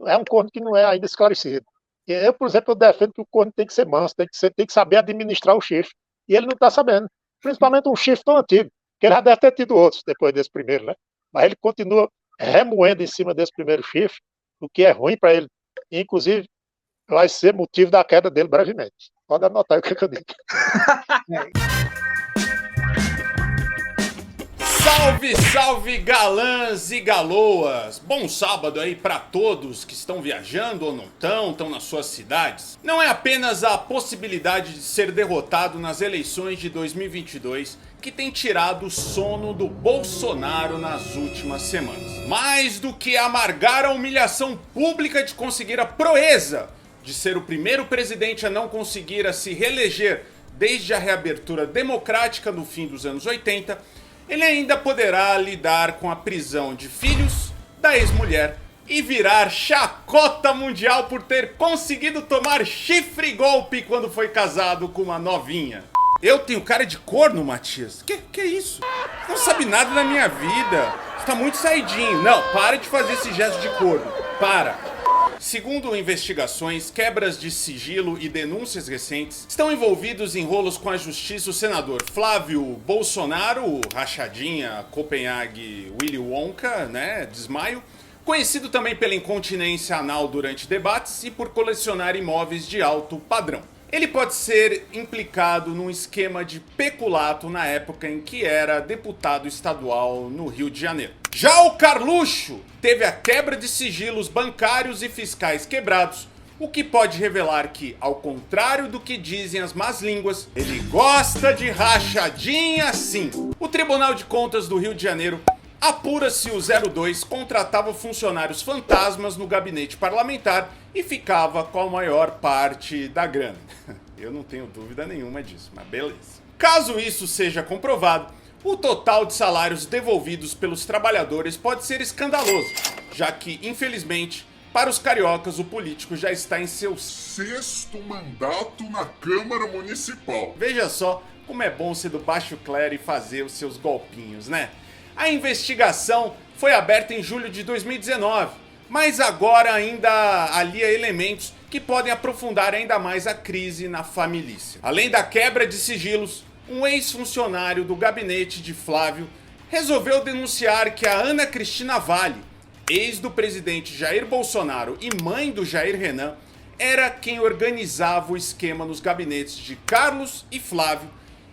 é um corno que não é ainda esclarecido. E eu, por exemplo, eu defendo que o corno tem que ser manso, tem que saber administrar o chifre. E ele não está sabendo. Principalmente um chifre tão antigo, que ele já deve ter tido outros depois desse primeiro, né? Mas ele continua remoendo em cima desse primeiro chifre, o que é ruim para ele. Inclusive, vai ser motivo da queda dele brevemente. Pode anotar o que eu digo. Salve, salve galãs e galoas! Bom sábado aí para todos que estão viajando ou não estão nas suas cidades. Não é apenas a possibilidade de ser derrotado nas eleições de 2022 que tem tirado o sono do Bolsonaro nas últimas semanas. Mais do que amargar a humilhação pública de conseguir a proeza de ser o primeiro presidente a não conseguir se reeleger desde a reabertura democrática no fim dos anos 80, ele ainda poderá lidar com a prisão de filhos da ex-mulher e virar chacota mundial por ter conseguido tomar chifre e golpe quando foi casado com uma novinha. Eu tenho cara de corno, Matias? Que é isso? Não sabe nada da minha vida. Você tá muito saidinho. Não, para de fazer esse gesto de corno. Para. Segundo investigações, quebras de sigilo e denúncias recentes, estão envolvidos em rolos com a justiça o senador Flávio Bolsonaro, rachadinha, Copenhague, Willy Wonka, né, desmaio, conhecido também pela incontinência anal durante debates e por colecionar imóveis de alto padrão. Ele pode ser implicado num esquema de peculato na época em que era deputado estadual no Rio de Janeiro. Já o Carluxo teve a quebra de sigilos bancários e fiscais quebrados, o que pode revelar que, ao contrário do que dizem as más línguas, ele gosta de rachadinha sim. O Tribunal de Contas do Rio de Janeiro apura se o 02 contratava funcionários fantasmas no gabinete parlamentar e ficava com a maior parte da grana. Eu não tenho dúvida nenhuma disso, mas beleza. Caso isso seja comprovado, o total de salários devolvidos pelos trabalhadores pode ser escandaloso, já que, infelizmente, para os cariocas o político já está em seu sexto mandato na Câmara Municipal. Veja só como é bom ser do baixo clero e fazer os seus golpinhos, né? A investigação foi aberta em julho de 2019, mas agora ainda alia elementos que podem aprofundar ainda mais a crise na família. Além da quebra de sigilos, um ex-funcionário do gabinete de Flávio resolveu denunciar que a Ana Cristina Vale, ex do presidente Jair Bolsonaro e mãe do Jair Renan, era quem organizava o esquema nos gabinetes de Carlos e Flávio,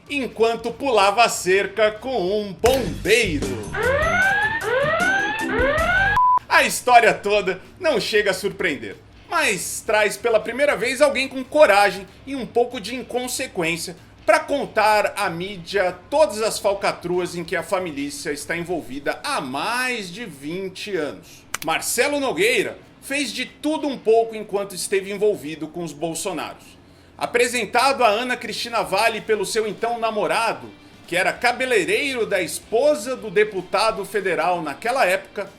enquanto pulava a cerca com um bombeiro. A história toda não chega a surpreender, mas traz pela primeira vez alguém com coragem e um pouco de inconsequência para contar à mídia todas as falcatruas em que a família está envolvida há mais de 20 anos. Marcelo Nogueira fez de tudo um pouco enquanto esteve envolvido com os Bolsonaros. Apresentado a Ana Cristina Vale pelo seu então namorado, que era cabeleireiro da esposa do deputado federal naquela época,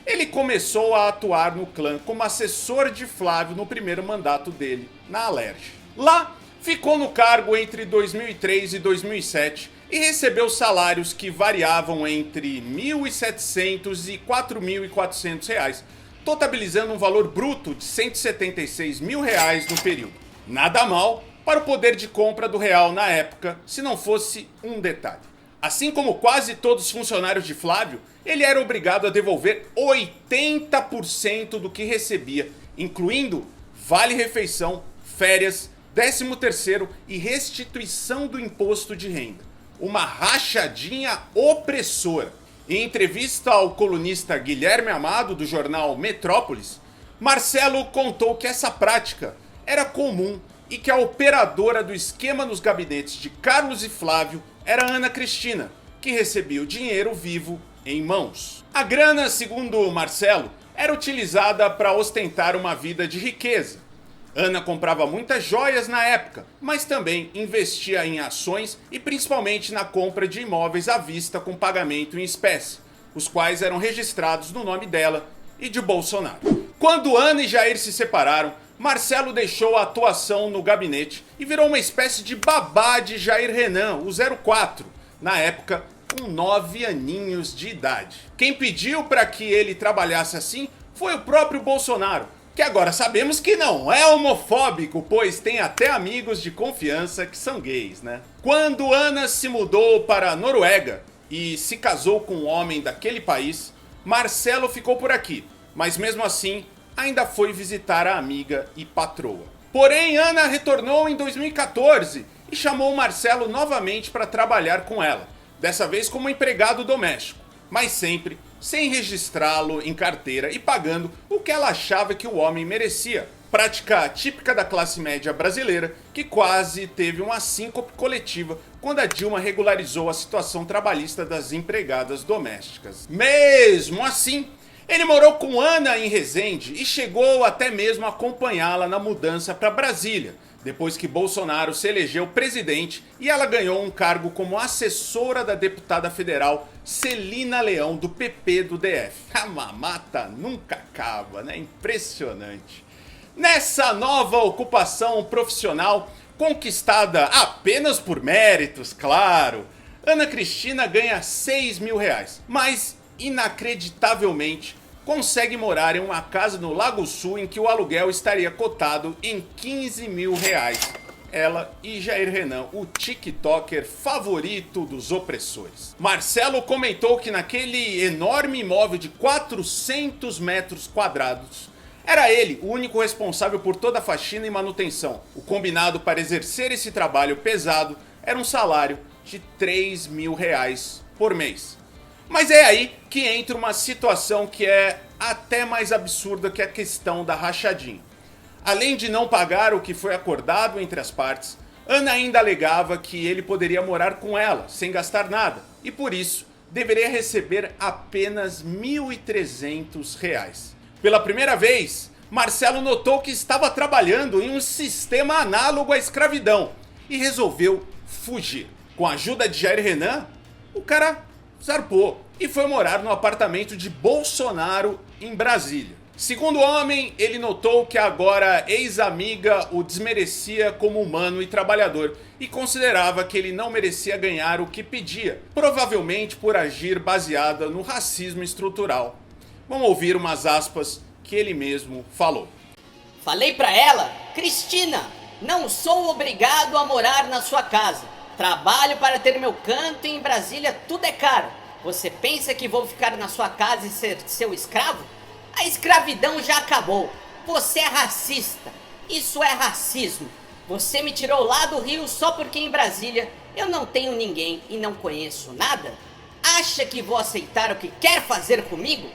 ele começou a atuar no clã como assessor de Flávio no primeiro mandato dele, na Alerj. Lá, ficou no cargo entre 2003 e 2007 e recebeu salários que variavam entre R$ 1.700 e R$ 4.400, totalizando um valor bruto de R$ 176 mil no período. Nada mal para o poder de compra do real na época, se não fosse um detalhe. Assim como quase todos os funcionários de Flávio, ele era obrigado a devolver 80% do que recebia, incluindo vale-refeição, férias, 13º e restituição do imposto de renda. Uma rachadinha opressora. Em entrevista ao colunista Guilherme Amado, do jornal Metrópolis, Marcelo contou que essa prática era comum e que a operadora do esquema nos gabinetes de Carlos e Flávio era Ana Cristina, que recebia o dinheiro vivo em mãos. A grana, segundo Marcelo, era utilizada para ostentar uma vida de riqueza. Ana comprava muitas joias na época, mas também investia em ações e principalmente na compra de imóveis à vista com pagamento em espécie, os quais eram registrados no nome dela e de Bolsonaro. Quando Ana e Jair se separaram, Marcelo deixou a atuação no gabinete e virou uma espécie de babá de Jair Renan, o 04, na época com 9 aninhos de idade. Quem pediu para que ele trabalhasse assim foi o próprio Bolsonaro, que agora sabemos que não é homofóbico, pois tem até amigos de confiança que são gays, né? Quando Ana se mudou para a Noruega e se casou com um homem daquele país, Marcelo ficou por aqui, mas mesmo assim ainda foi visitar a amiga e patroa. Porém, Ana retornou em 2014 e chamou Marcelo novamente para trabalhar com ela, dessa vez como empregado doméstico, mas sempre sem registrá-lo em carteira e pagando o que ela achava que o homem merecia. Prática típica da classe média brasileira, que quase teve uma síncope coletiva quando a Dilma regularizou a situação trabalhista das empregadas domésticas. Mesmo assim, ele morou com Ana em Resende e chegou até mesmo a acompanhá-la na mudança para Brasília, depois que Bolsonaro se elegeu presidente e ela ganhou um cargo como assessora da deputada federal Celina Leão, do PP do DF. A mamata nunca acaba, né? Impressionante. Nessa nova ocupação profissional, conquistada apenas por méritos, claro, Ana Cristina ganha R$6.000, mas inacreditavelmente consegue morar em uma casa no Lago Sul em que o aluguel estaria cotado em R$15.000. Ela e Jair Renan, o TikToker favorito dos opressores. Marcelo comentou que naquele enorme imóvel de 400 metros quadrados, era ele o único responsável por toda a faxina e manutenção. O combinado para exercer esse trabalho pesado era um salário de R$3.000 por mês. Mas é aí que entra uma situação que é até mais absurda que a questão da rachadinha. Além de não pagar o que foi acordado entre as partes, Ana ainda alegava que ele poderia morar com ela, sem gastar nada, e por isso deveria receber apenas R$1.300. Pela primeira vez, Marcelo notou que estava trabalhando em um sistema análogo à escravidão e resolveu fugir. Com a ajuda de Jair Renan, o cara zarpou e foi morar no apartamento de Bolsonaro em Brasília. Segundo o homem, ele notou que agora ex-amiga o desmerecia como humano e trabalhador e considerava que ele não merecia ganhar o que pedia, provavelmente por agir baseada no racismo estrutural. Vamos ouvir umas aspas que ele mesmo falou. Falei pra ela, Cristina, não sou obrigado a morar na sua casa. Trabalho para ter meu canto e em Brasília tudo é caro. Você pensa que vou ficar na sua casa e ser seu escravo? A escravidão já acabou. Você é racista. Isso é racismo. Você me tirou lá do Rio só porque em Brasília eu não tenho ninguém e não conheço nada? Acha que vou aceitar o que quer fazer comigo?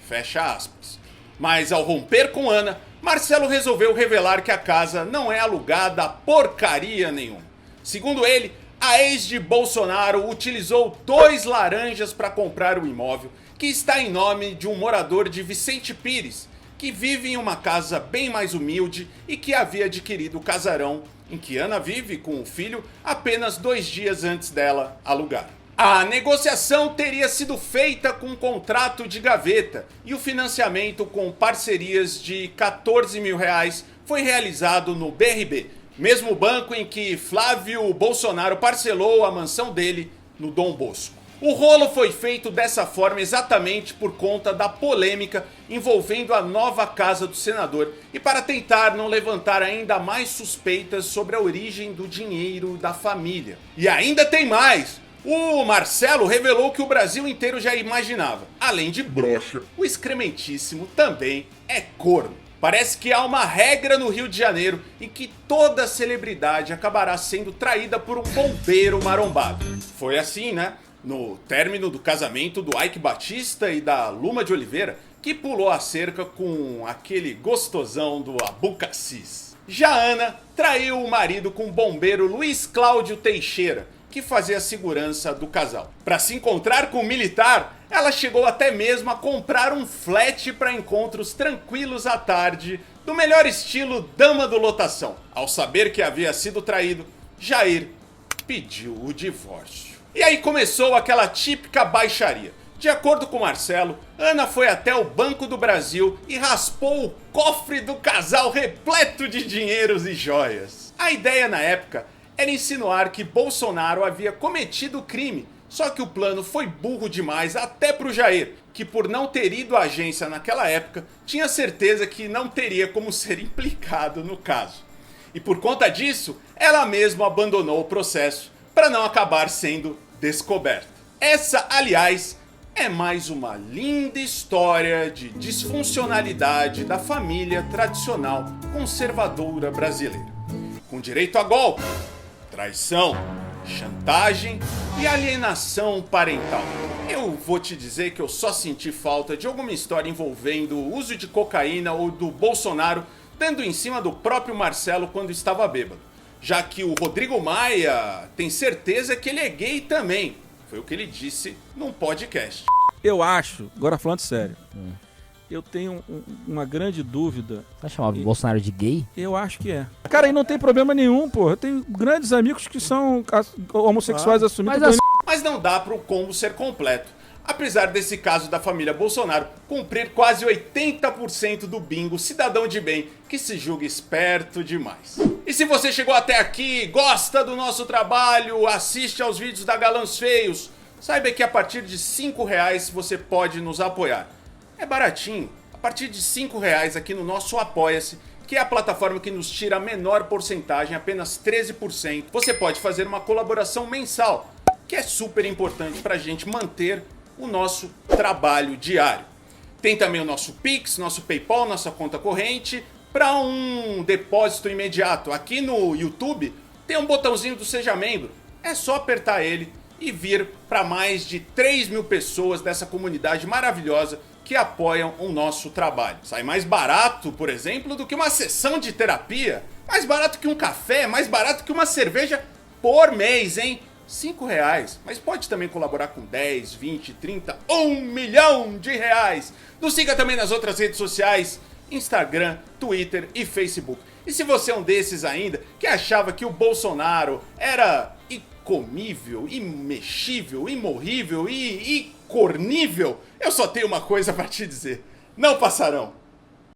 Fecha aspas. Mas ao romper com Ana, Marcelo resolveu revelar que a casa não é alugada a porcaria nenhuma. Segundo ele, a ex de Bolsonaro utilizou 2 laranjas para comprar o imóvel, que está em nome de um morador de Vicente Pires, que vive em uma casa bem mais humilde e que havia adquirido o casarão em que Ana vive com o filho apenas 2 dias antes dela alugar. A negociação teria sido feita com um contrato de gaveta e o financiamento com parcerias de R$14.000 foi realizado no BRB, mesmo banco em que Flávio Bolsonaro parcelou a mansão dele no Dom Bosco. O rolo foi feito dessa forma exatamente por conta da polêmica envolvendo a nova casa do senador e para tentar não levantar ainda mais suspeitas sobre a origem do dinheiro da família. E ainda tem mais! O Marcelo revelou que o Brasil inteiro já imaginava. Além de broxa, o excrementíssimo também é corno. Parece que há uma regra no Rio de Janeiro em que toda celebridade acabará sendo traída por um bombeiro marombado. Foi assim, né? No término do casamento do Ike Batista e da Luma de Oliveira, que pulou a cerca com aquele gostosão do Abucacis. Já Ana traiu o marido com o bombeiro Luiz Cláudio Teixeira, que fazia a segurança do casal. Para se encontrar com o militar, ela chegou até mesmo a comprar um flat para encontros tranquilos à tarde, do melhor estilo dama do lotação. Ao saber que havia sido traído, Jair pediu o divórcio. E aí começou aquela típica baixaria. De acordo com Marcelo, Ana foi até o Banco do Brasil e raspou o cofre do casal repleto de dinheiros e joias. A ideia na época era insinuar que Bolsonaro havia cometido o crime, só que o plano foi burro demais até pro Jair, que por não ter ido à agência naquela época, tinha certeza que não teria como ser implicado no caso. E por conta disso, ela mesma abandonou o processo para não acabar sendo descoberta. Essa, aliás, é mais uma linda história de disfuncionalidade da família tradicional conservadora brasileira. Com direito a golpe, traição, chantagem e alienação parental. Eu vou te dizer que eu só senti falta de alguma história envolvendo o uso de cocaína ou do Bolsonaro dando em cima do próprio Marcelo quando estava bêbado. Já que o Rodrigo Maia tem certeza que ele é gay também. Foi o que ele disse num podcast. Eu acho, agora falando sério, eu tenho uma grande dúvida. Você chamava o Bolsonaro de gay? Eu acho que é. Cara, e não tem problema nenhum, pô. Eu tenho grandes amigos que são homossexuais assumidos. Mas não dá para o combo ser completo. Apesar desse caso da família Bolsonaro cumprir quase 80% do bingo cidadão de bem que se julga esperto demais. E se você chegou até aqui, gosta do nosso trabalho, assiste aos vídeos da Galãs Feios, saiba que a partir de R$5 você pode nos apoiar. É baratinho, a partir de R$5 aqui no nosso Apoia-se, que é a plataforma que nos tira a menor porcentagem, apenas 13%, você pode fazer uma colaboração mensal, que é super importante para a gente manter o nosso trabalho diário. Tem também o nosso Pix, nosso PayPal, nossa conta corrente, para um depósito imediato. Aqui no YouTube tem um botãozinho do Seja Membro, é só apertar ele e vir para mais de 3.000 pessoas dessa comunidade maravilhosa que apoiam o nosso trabalho. Sai mais barato, por exemplo, do que uma sessão de terapia, mais barato que um café, mais barato que uma cerveja por mês, hein? R$5, mas pode também colaborar com 10, 20, 30, R$1 milhão. Nos siga também nas outras redes sociais, Instagram, Twitter e Facebook. E se você é um desses ainda, que achava que o Bolsonaro era incomível, imexível, imorrível e cornível, eu só tenho uma coisa pra te dizer: não passarão.